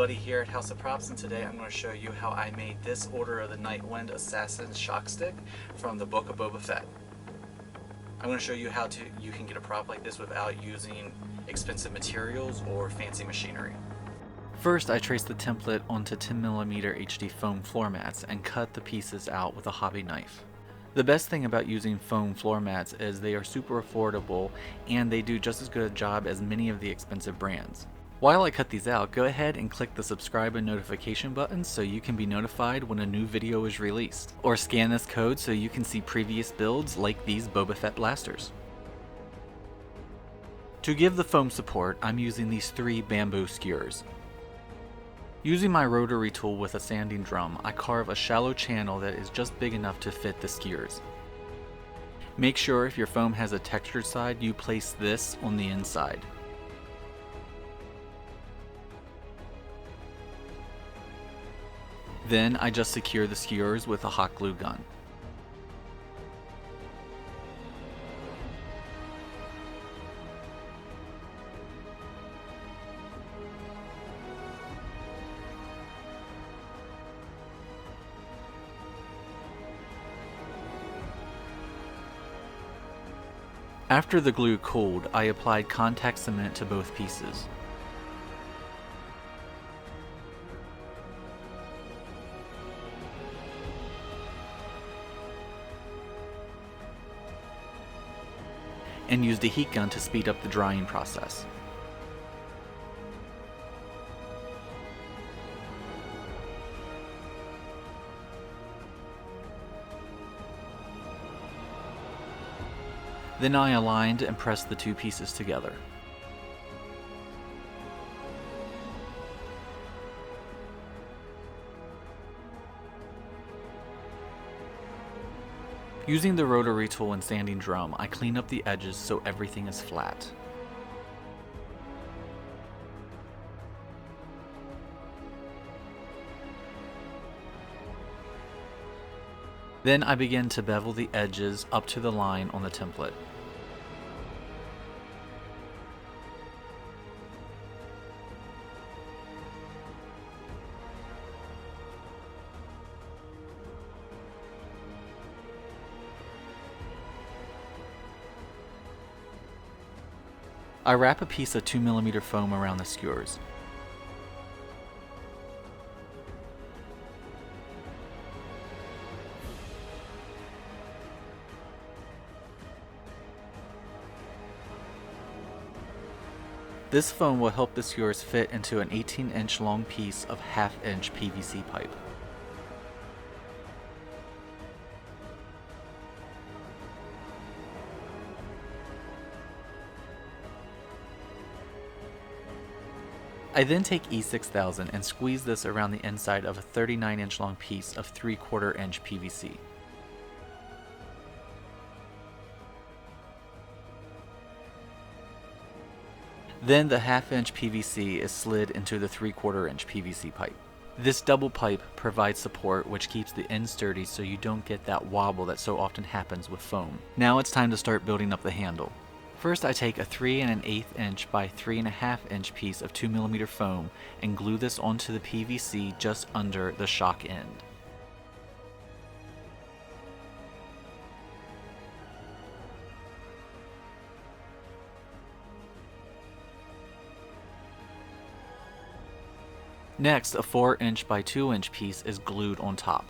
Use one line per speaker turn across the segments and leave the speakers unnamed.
Buddy here at House of Props, and today I'm going to show you how I made this Order of the Nightwind Assassin shock stick from the Book of Boba Fett. I'm going to show you how you can get a prop like this without using expensive materials or fancy machinery. First, I traced the template onto 10mm HD foam floor mats and cut the pieces out with a hobby knife. The best thing about using foam floor mats is they are super affordable and they do just as good a job as many of the expensive brands. While I cut these out, go ahead and click the subscribe and notification buttons so you can be notified when a new video is released. Or scan this code so you can see previous builds like these Boba Fett blasters. To give the foam support, I'm using these 3 bamboo skewers. Using my rotary tool with a sanding drum, I carve a shallow channel that is just big enough to fit the skewers. Make sure if your foam has a textured side, you place this on the inside. Then I just secure the skewers with a hot glue gun. After the glue cooled, I applied contact cement to both pieces. And used a heat gun to speed up the drying process. Then I aligned and pressed the 2 pieces together. Using the rotary tool and sanding drum, I clean up the edges so everything is flat. Then I begin to bevel the edges up to the line on the template. I wrap a piece of 2mm foam around the skewers. This foam will help the skewers fit into an 18-inch long piece of 1/2-inch PVC pipe. I then take E6000 and squeeze this around the inside of a 39-inch long piece of 3/4-inch PVC. Then the 1/2-inch PVC is slid into the 3/4-inch PVC pipe. This double pipe provides support which keeps the end sturdy so you don't get that wobble that so often happens with foam. Now it's time to start building up the handle. First I take a 3 1/8 inch by 3 1/2 inch piece of 2mm foam and glue this onto the PVC just under the shock end. Next, a 4-inch by 2-inch piece is glued on top.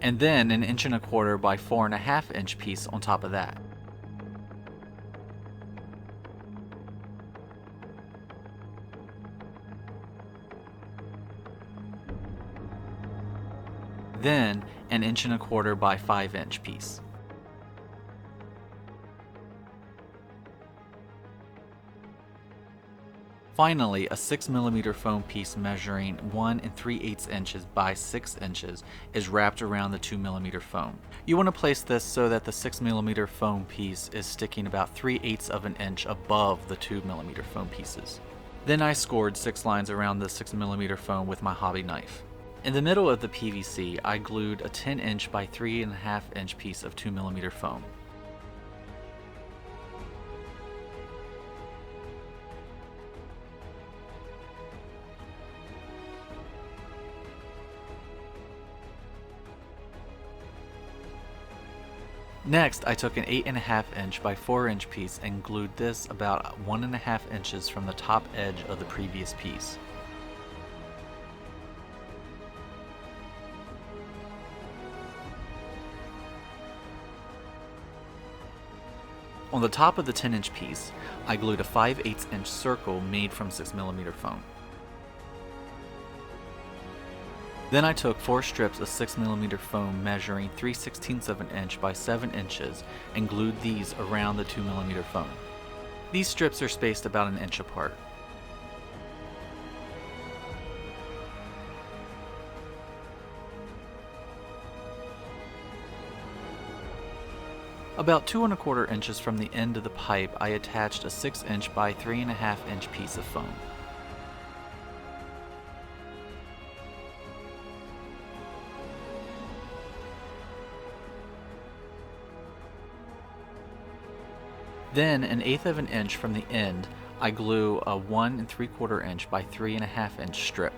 And then an 1.25 by 4.5-inch piece on top of that. Then an 1.25 by 5-inch piece. Finally, a 6mm foam piece measuring 1 3/8 inches by 6 inches is wrapped around the 2mm foam. You want to place this so that the 6mm foam piece is sticking about 3/8 of an inch above the 2mm foam pieces. Then I scored 6 lines around the 6mm foam with my hobby knife. In the middle of the PVC, I glued a 10" by 3.5" piece of 2mm foam. Next, I took an 8.5" by 4" piece and glued this about 1.5 inches from the top edge of the previous piece. On the top of the 10" piece, I glued a 5/8" circle made from 6mm foam. Then I took 4 strips of 6mm foam measuring 3/16 of an inch by 7 inches and glued these around the 2mm foam. These strips are spaced about an inch apart. About 2¼ inches from the end of the pipe, I attached a 6" by 3.5" piece of foam. Then, 1/8 of an inch from the end, I glue a 1¾ inch by 3.5" strip.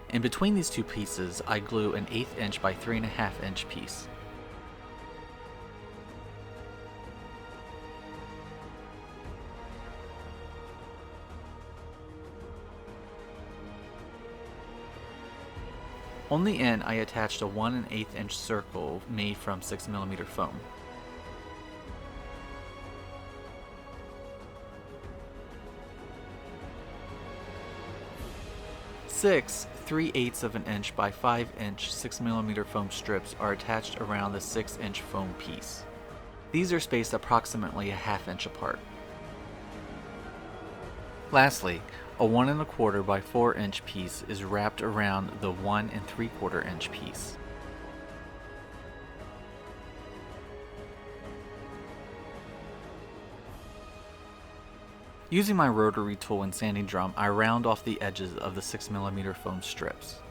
In between these two pieces, I glue an 1/8 inch by 3.5" piece. On the end, I attached a 1 1/8" circle made from 6mm foam. Six 3/8 of an inch by 5" 6mm foam strips are attached around the 6" foam piece. These are spaced approximately a ½ inch apart. Lastly, a 1¼ by 4" piece is wrapped around the 1¾ piece. Using my rotary tool and sanding drum, I round off the edges of the 6mm foam strips.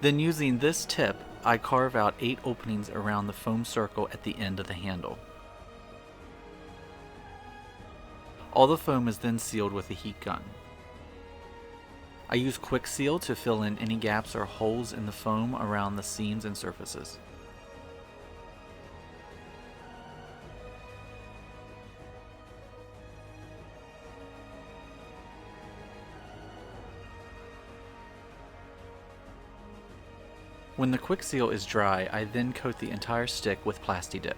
Then using this tip, I carve out 8 openings around the foam circle at the end of the handle. All the foam is then sealed with a heat gun. I use Kwik Seal to fill in any gaps or holes in the foam around the seams and surfaces. When the Kwik Seal is dry, I then coat the entire stick with Plasti Dip.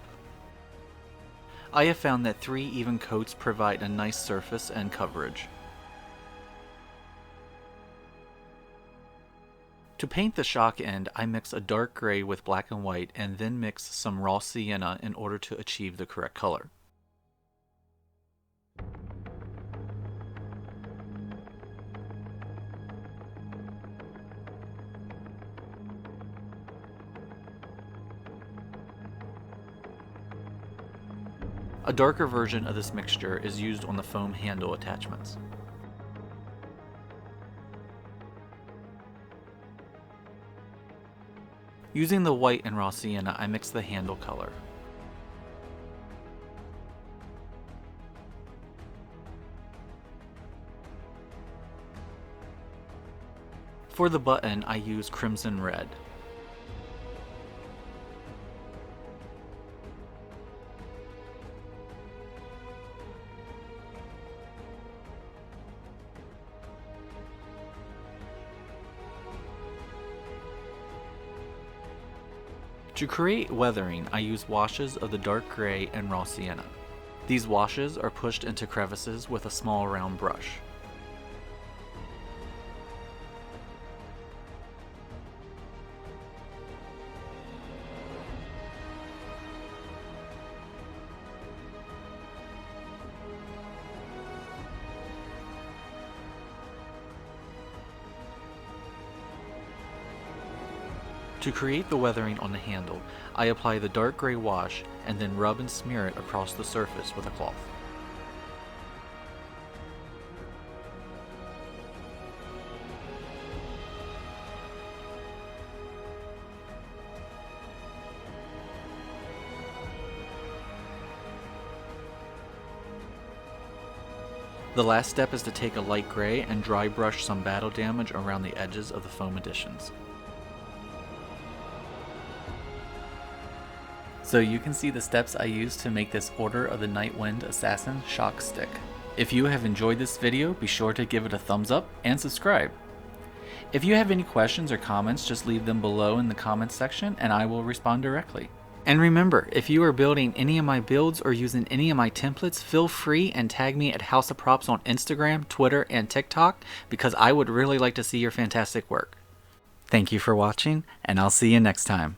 I have found that 3 even coats provide a nice surface and coverage. To paint the shock end, I mix a dark gray with black and white and then mix some raw sienna in order to achieve the correct color. A darker version of this mixture is used on the foam handle attachments. Using the white and raw sienna, I mix the handle color. For the button, I use crimson red. To create weathering, I use washes of the dark gray and raw sienna. These washes are pushed into crevices with a small round brush. To create the weathering on the handle, I apply the dark gray wash and then rub and smear it across the surface with a cloth. The last step is to take a light gray and dry brush some battle damage around the edges of the foam additions. So you can see the steps I used to make this Order of the Nightwind Assassin shock stick. If you have enjoyed this video, be sure to give it a thumbs up and subscribe. If you have any questions or comments, just leave them below in the comments section and I will respond directly. And remember, if you are building any of my builds or using any of my templates, feel free and tag me at House of Props on Instagram, Twitter, and TikTok because I would really like to see your fantastic work. Thank you for watching, and I'll see you next time.